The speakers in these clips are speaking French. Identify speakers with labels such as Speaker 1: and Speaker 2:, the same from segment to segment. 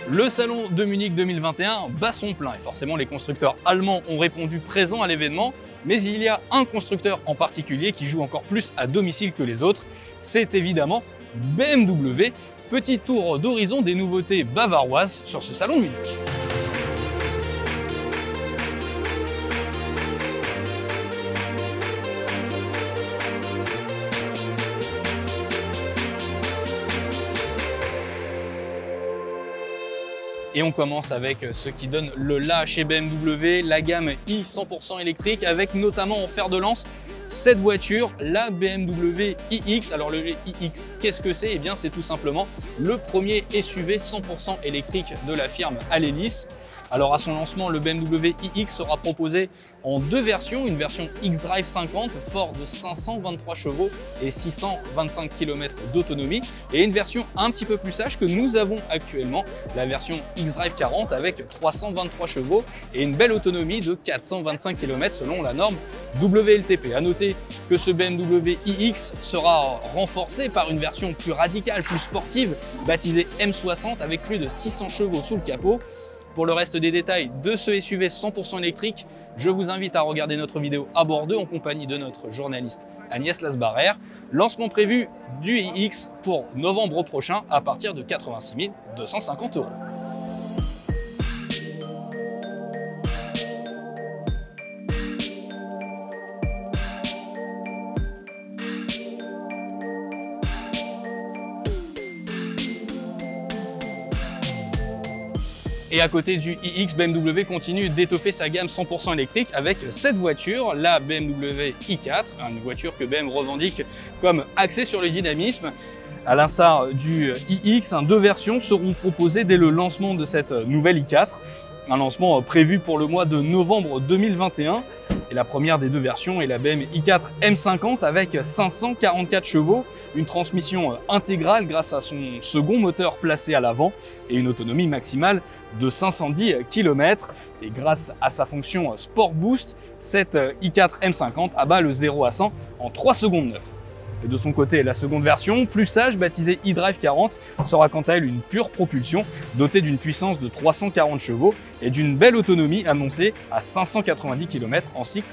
Speaker 1: Le salon de Munich 2021 bat son plein et forcément les constructeurs allemands ont répondu présents à l'événement, mais il y a un constructeur en particulier qui joue encore plus à domicile que les autres, c'est évidemment BMW. Petit tour d'horizon des nouveautés bavaroises sur ce salon de Munich. Et on commence avec ce qui donne le la chez BMW, la gamme i 100% électrique, avec notamment en fer de lance cette voiture, la BMW iX. Alors le iX, qu'est-ce que c'est? Eh bien c'est tout simplement le premier SUV 100% électrique de la firme à l'hélice. Alors à son lancement, le BMW iX sera proposé en deux versions, une version xDrive 50 fort de 523 chevaux et 625 km d'autonomie, et une version un petit peu plus sage que nous avons actuellement, la version xDrive 40 avec 323 chevaux et une belle autonomie de 425 km selon la norme WLTP. A noter que ce BMW iX sera renforcé par une version plus radicale, plus sportive, baptisée M60 avec plus de 600 chevaux sous le capot. Pour le reste des détails de ce SUV 100% électrique, je vous invite à regarder notre vidéo à bord d'eux en compagnie de notre journaliste Agnès Lasbarère. Lancement prévu du iX pour novembre prochain à partir de 86 250 €. Et à côté du iX, BMW continue d'étoffer sa gamme 100% électrique avec cette voiture, la BMW i4, une voiture que BMW revendique comme axée sur le dynamisme. À l'instar du iX, deux versions seront proposées dès le lancement de cette nouvelle i4. Un lancement prévu pour le mois de novembre 2021. Et la première des deux versions est la BMW i4 M50 avec 544 chevaux, une transmission intégrale grâce à son second moteur placé à l'avant et une autonomie maximale de 510 km. Et grâce à sa fonction Sport Boost, cette i4 M50 abat le 0 à 100 en 3 secondes 9. Et de son côté, la seconde version, plus sage, baptisée iDrive 40, sera quant à elle une pure propulsion, dotée d'une puissance de 340 chevaux et d'une belle autonomie annoncée à 590 km en cycle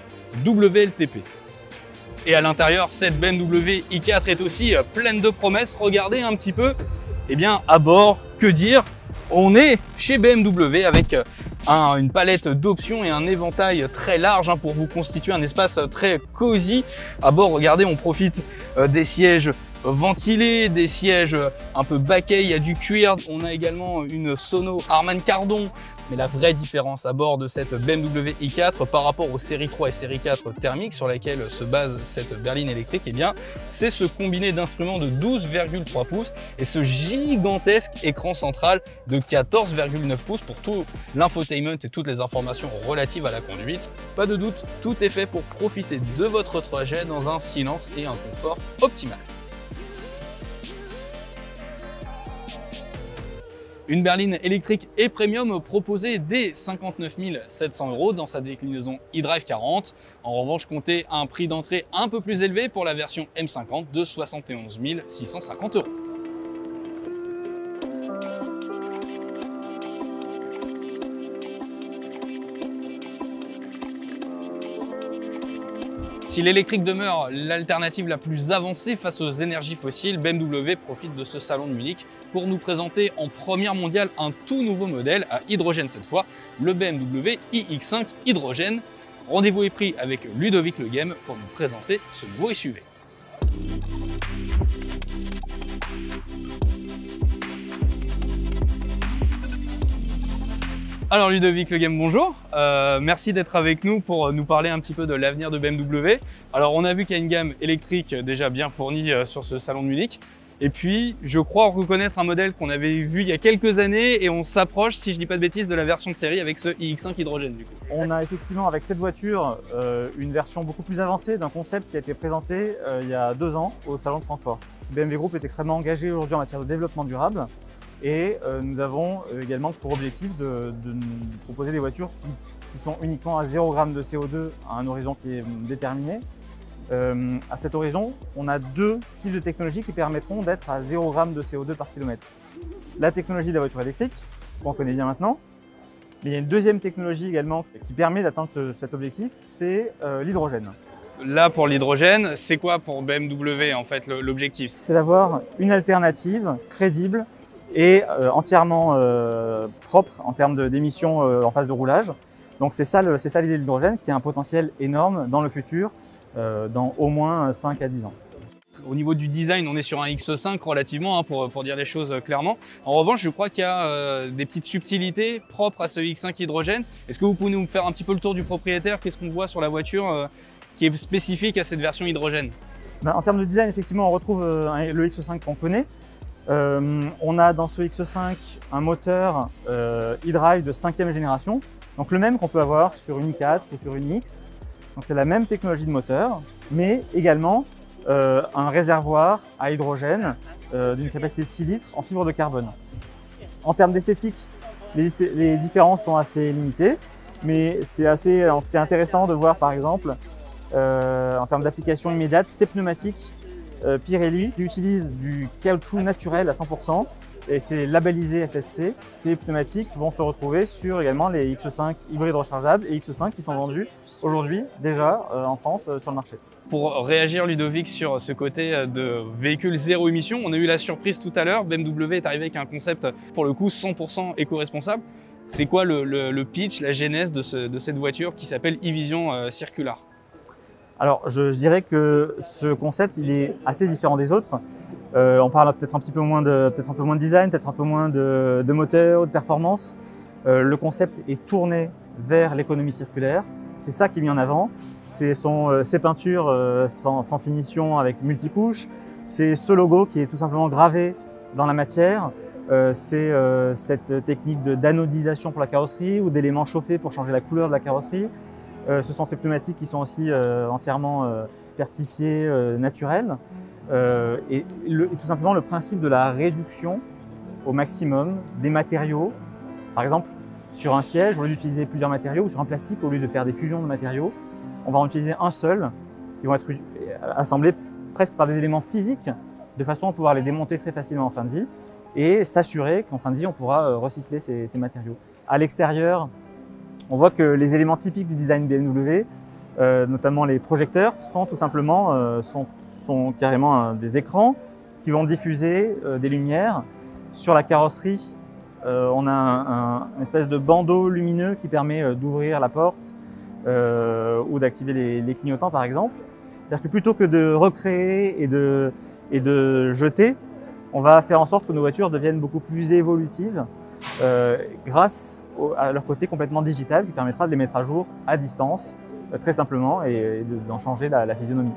Speaker 1: WLTP. Et à l'intérieur, cette BMW i4 est aussi pleine de promesses. Regardez un petit peu, eh bien à bord, que dire? On est chez BMW avec une palette d'options et un éventail très large pour vous constituer un espace très cosy. À bord, regardez, on profite des sièges ventilés, des sièges un peu baquets, il y a du cuir. On a également une sono Harman Kardon. Mais la vraie différence à bord de cette BMW i4 par rapport aux séries 3 et série 4 thermiques sur laquelle se base cette berline électrique, eh bien, c'est ce combiné d'instruments de 12,3 pouces et ce gigantesque écran central de 14,9 pouces pour tout l'infotainment et toutes les informations relatives à la conduite. Pas de doute, tout est fait pour profiter de votre trajet dans un silence et un confort optimal. Une berline électrique et premium proposée dès 59 700 € dans sa déclinaison iDrive 40. En revanche, comptez un prix d'entrée un peu plus élevé pour la version M50 de 71 650 €. Si l'électrique demeure l'alternative la plus avancée face aux énergies fossiles, BMW profite de ce salon de Munich pour nous présenter en première mondiale un tout nouveau modèle à hydrogène cette fois, le BMW iX5 hydrogène. Rendez-vous est pris avec Ludovic Le Game pour nous présenter ce nouveau SUV. Alors Ludovic Le Game, bonjour. Merci d'être avec nous pour nous parler un petit peu de l'avenir de BMW. Alors on a vu qu'il y a une gamme électrique déjà bien fournie sur ce salon de Munich. Et puis je crois reconnaître un modèle qu'on avait vu il y a quelques années et on s'approche, si je ne dis pas de bêtises, de la version de série avec ce iX5 hydrogène du coup.
Speaker 2: On a effectivement avec cette voiture une version beaucoup plus avancée d'un concept qui a été présenté il y a 2 ans au salon de Francfort. BMW Group est extrêmement engagé aujourd'hui en matière de développement durable. Et nous avons également pour objectif de proposer des voitures qui sont uniquement à 0 g de CO2 à un horizon qui est déterminé. À cet horizon, on a 2 types de technologies qui permettront d'être à 0 g de CO2 par kilomètre. La technologie de la voiture électrique, qu'on connaît bien maintenant. Mais il y a une deuxième technologie également qui permet d'atteindre cet objectif, c'est l'hydrogène.
Speaker 1: Là, pour l'hydrogène, c'est quoi pour BMW en fait l'objectif?
Speaker 2: C'est d'avoir une alternative crédible et entièrement propre en termes d'émissions en phase de roulage. Donc c'est ça l'idée de l'hydrogène, qui a un potentiel énorme dans le futur, dans au moins 5 à 10 ans.
Speaker 1: Au niveau du design, on est sur un X5 relativement, hein, pour dire les choses clairement. En revanche, je crois qu'il y a des petites subtilités propres à ce X5 hydrogène. Est-ce que vous pouvez nous faire un petit peu le tour du propriétaire? Qu'est-ce qu'on voit sur la voiture qui est spécifique à cette version hydrogène?
Speaker 2: En termes de design, effectivement, on retrouve le X5 qu'on connaît. On a dans ce X5 un moteur e-drive de 5e génération, donc le même qu'on peut avoir sur une i4 ou sur une X. Donc c'est la même technologie de moteur, mais également un réservoir à hydrogène d'une capacité de 6 litres en fibre de carbone. En termes d'esthétique, les différences sont assez limitées, mais c'est assez intéressant de voir par exemple en termes d'application immédiate, ces pneumatiques Pirelli qui utilisent du caoutchouc naturel à 100% et c'est labellisé FSC. Ces pneumatiques vont se retrouver sur également les X5 hybrides rechargeables et X5 qui sont vendus aujourd'hui déjà en France sur le marché.
Speaker 1: Pour réagir, Ludovic, sur ce côté de véhicule zéro émission, on a eu la surprise tout à l'heure. BMW est arrivé avec un concept pour le coup 100% éco-responsable. C'est quoi le pitch, la genèse de cette voiture qui s'appelle e-Vision Circular?
Speaker 2: Alors je dirais que ce concept il est assez différent des autres. On parle peut-être un peu moins de design, peut-être un peu moins de moteur, de performance. Le concept est tourné vers l'économie circulaire. C'est ça qui est mis en avant. Ce sont ces peintures sans finition avec multicouches. C'est ce logo qui est tout simplement gravé dans la matière. C'est cette technique d'anodisation pour la carrosserie ou d'éléments chauffés pour changer la couleur de la carrosserie. Ce sont ces pneumatiques qui sont aussi entièrement certifiées naturelles. Et tout simplement le principe de la réduction au maximum des matériaux. Par exemple, sur un siège, au lieu d'utiliser plusieurs matériaux, ou sur un plastique, au lieu de faire des fusions de matériaux, on va en utiliser un seul, qui vont être assemblés presque par des éléments physiques, de façon à pouvoir les démonter très facilement en fin de vie, et s'assurer qu'en fin de vie, on pourra recycler ces matériaux. À l'extérieur, on voit que les éléments typiques du design BMW, notamment les projecteurs, sont tout simplement sont carrément des écrans qui vont diffuser des lumières. Sur la carrosserie, on a une espèce de bandeau lumineux qui permet d'ouvrir la porte ou d'activer les clignotants par exemple. C'est-à-dire que plutôt que de recréer et de jeter, on va faire en sorte que nos voitures deviennent beaucoup plus évolutives grâce à leur côté complètement digital qui permettra de les mettre à jour à distance très simplement et d'en changer la physionomie.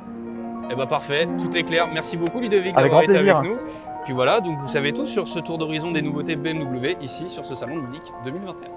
Speaker 1: Eh ben parfait, tout est clair. Merci beaucoup Ludovic
Speaker 2: d'avoir
Speaker 1: été
Speaker 2: plaisir.
Speaker 1: avec nous. Puis voilà, donc vous savez tout sur ce tour d'horizon des nouveautés BMW ici sur ce salon de Munich 2021.